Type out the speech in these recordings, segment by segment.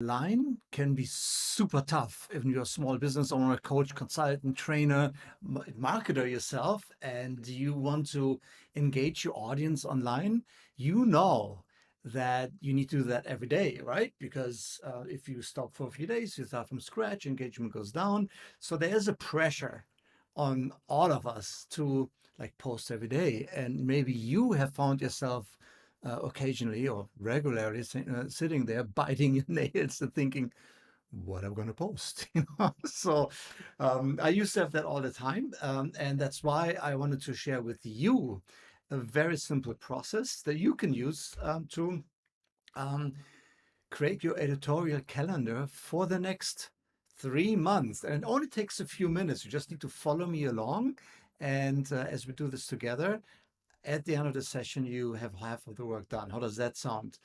Line can be super tough if you're a small business owner, coach, consultant, trainer, marketer yourself, and you want to engage your audience online. You know that you need to do that every day, right? Because if you stop for a few days, you start from scratch, engagement goes down. So there's a pressure on all of us to like post every day. And maybe you have found yourself occasionally or regularly sitting there biting your nails and thinking, what am I going to post? So I used to have that all the time, and that's why I wanted to share with you a very simple process that you can use to um, create your editorial calendar for the next 3 months. And it only takes a few minutes. You just need to follow me along. And as we do this together, at the end of the session, you have half of the work done. How does that sound?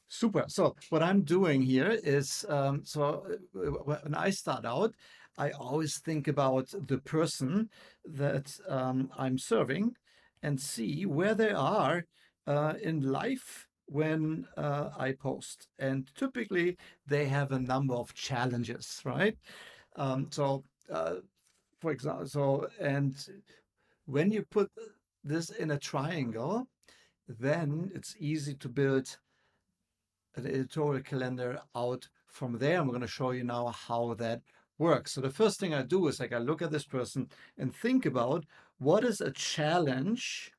Super. So what I'm doing here is, when I start out, I always think about the person that I'm serving and see where they are in life when I post. And typically they have a number of challenges, right? Um, so, uh, for example, and when you put this in a triangle, then it's easy to build an editorial calendar out from there. I'm going to show you now how that works. So the first thing I do is like I look at this person and think about what is a challenge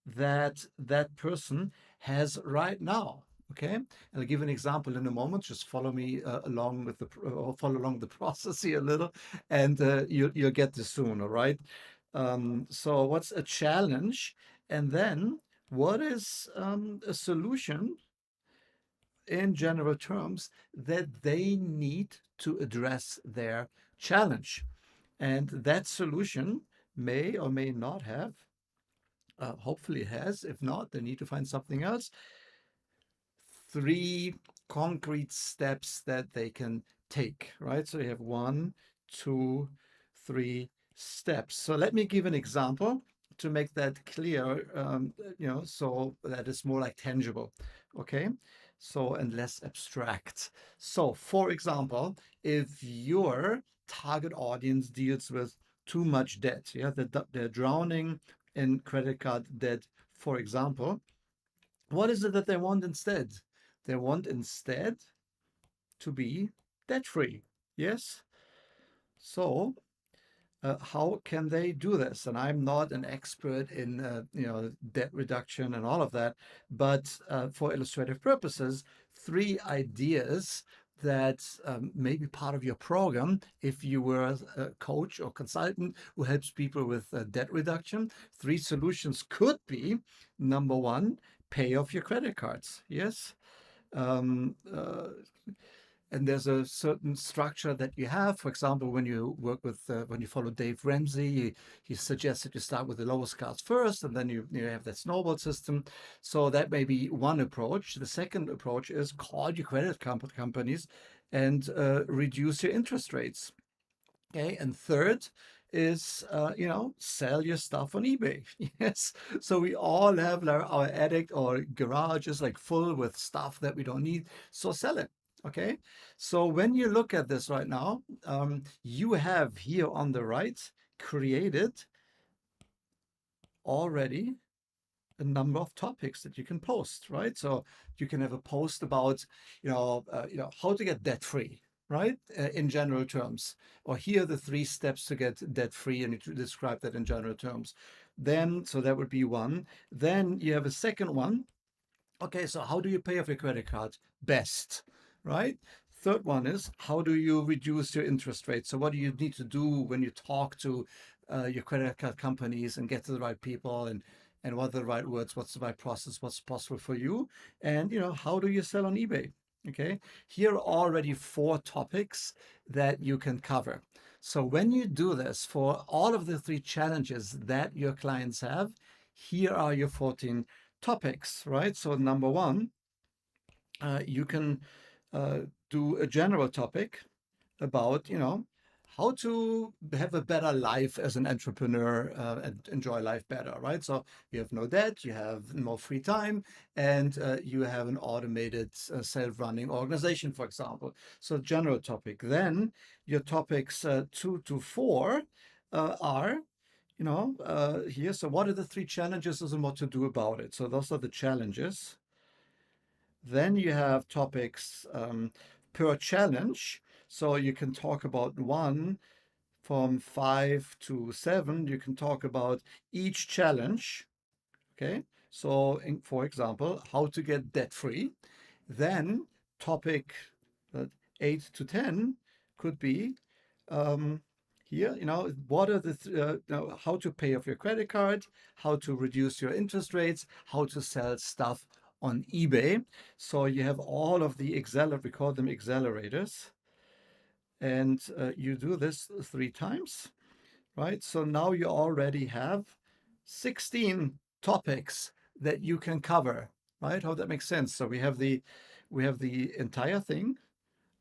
that that person has right now. Okay, and I'll give an example in a moment. Just follow me along with follow along the process here a little, and you'll get this soon. All right. So what's a challenge, and then what is a solution in general terms that they need to address their challenge. And that solution may or may not have, hopefully it has, if not, they need to find something else, 3 concrete steps that they can take, right? So you have 1, 2, 3 steps. So let me give an example to make that clear, so that it's more like tangible, okay? So, and less abstract. So, for example, if your target audience deals with too much debt, yeah, they're drowning in credit card debt, for example, what is it that they want instead? They want instead to be debt free. Yes. So, how can they do this? And I'm not an expert in debt reduction and all of that, but for illustrative purposes, 3 ideas that may be part of your program if you were a coach or consultant who helps people with debt reduction. 3 solutions could be: number 1, pay off your credit cards. Yes. Um, uh, and there's a certain structure that you have. For example, when you work with, when you follow Dave Ramsey, he suggests that you start with the lowest cards first, and then you have that snowball system. So that may be one approach. The second approach is call your credit companies and reduce your interest rates. Okay, and third is sell your stuff on eBay. Yes, so we all have like our attic or garages like full with stuff that we don't need, so sell it. Okay, so when you look at this right now, you have here on the right created already a number of topics that you can post, right? So you can have a post about, how to get debt free, right? In general terms, or here are the 3 steps to get debt free, and you describe that in general terms. Then, so that would be one. Then you have a second one. Okay, so how do you pay off your credit card best, right? Third one is how do you reduce your interest rate? So what do you need to do when you talk to your credit card companies and get to the right people, and what are the right words? What's the right process? What's possible for you? And how do you sell on eBay? Okay, here are already 4 topics that you can cover. So when you do this for all of the 3 challenges that your clients have, here are your 14 topics, right? So number 1, you can do a general topic about, how to have a better life as an entrepreneur and enjoy life better, right? So you have no debt, you have more free time, and you have an automated self-running organization, for example. So general topic. Then your topics 2 to 4 are, here. So what are the 3 challenges and what to do about it? So those are the challenges. Then you have topics per challenge. So you can talk about one from 5 to 7. You can talk about each challenge. Okay. So, for example, how to get debt free. Then topic 8 to 10 could be um, here, what are how to pay off your credit card, how to reduce your interest rates, how to sell stuff on eBay. So you have all of the we call them accelerators, and you do this 3 times, right? So now you already have 16 topics that you can cover, right? How that makes sense. So we have the entire thing,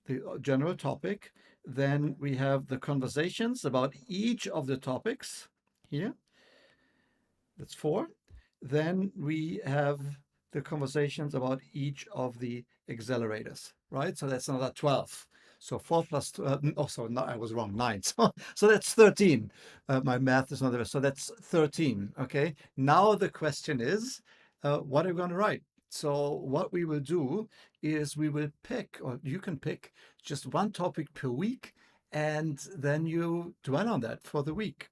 the general topic. Then we have the conversations about each of the topics here. That's 4. Then we have the conversations about each of the accelerators, right? So that's another 12. So 4 plus 2, no, I was wrong, 9. So that's 13. My math is not the best. So that's 13. Okay. Now the question is, what are we going to write? So what we will do is we will pick, or you can pick just one topic per week, and then you dwell on that for the week.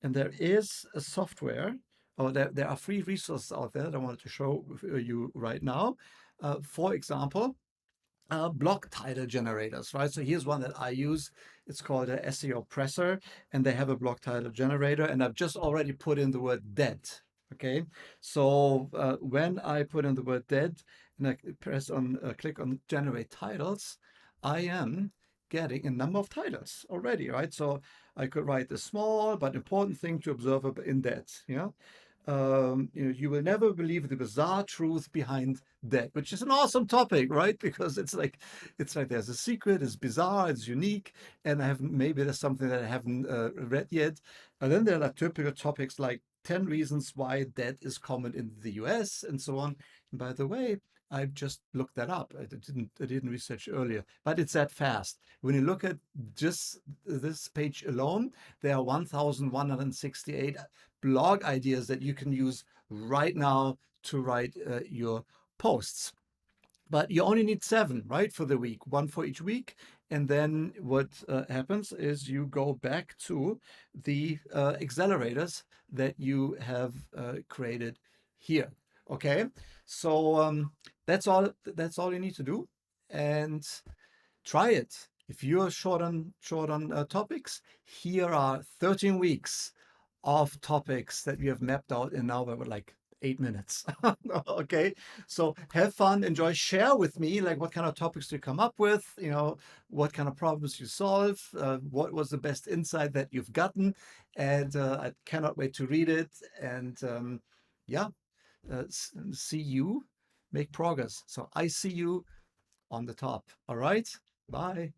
And there is a software, or there are free resources out there that I wanted to show you right now. For example, blog title generators, right? So here's one that I use. It's called a SEO Presser, and they have a blog title generator. And I've just already put in the word dead. Okay, so when I put in the word dead and I click on generate titles, I am getting a number of titles already, right? So I could write the small but important thing to observe in that. You will never believe the bizarre truth behind debt, which is an awesome topic, right? Because it's like there's a secret, it's bizarre, it's unique, and maybe there's something that I haven't read yet. And then there are typical topics like 10 reasons why debt is common in the US and so on. And by the way, I just looked that up. I didn't research earlier, but it's that fast. When you look at just this page alone, there are 1,168 blog ideas that you can use right now to write your posts. But you only need 7, right, for the week, 1 for each week. And then what happens is you go back to the accelerators that you have created here. Okay, so that's all you need to do, and try it. If you're short on topics, here are 13 weeks of topics that we have mapped out in now about like 8 minutes. Okay, so have fun, enjoy, share with me like what kind of topics you come up with, what kind of problems you solve, what was the best insight that you've gotten, and I cannot wait to read it. And yeah, see you make progress. So I see you on the top. All right, bye.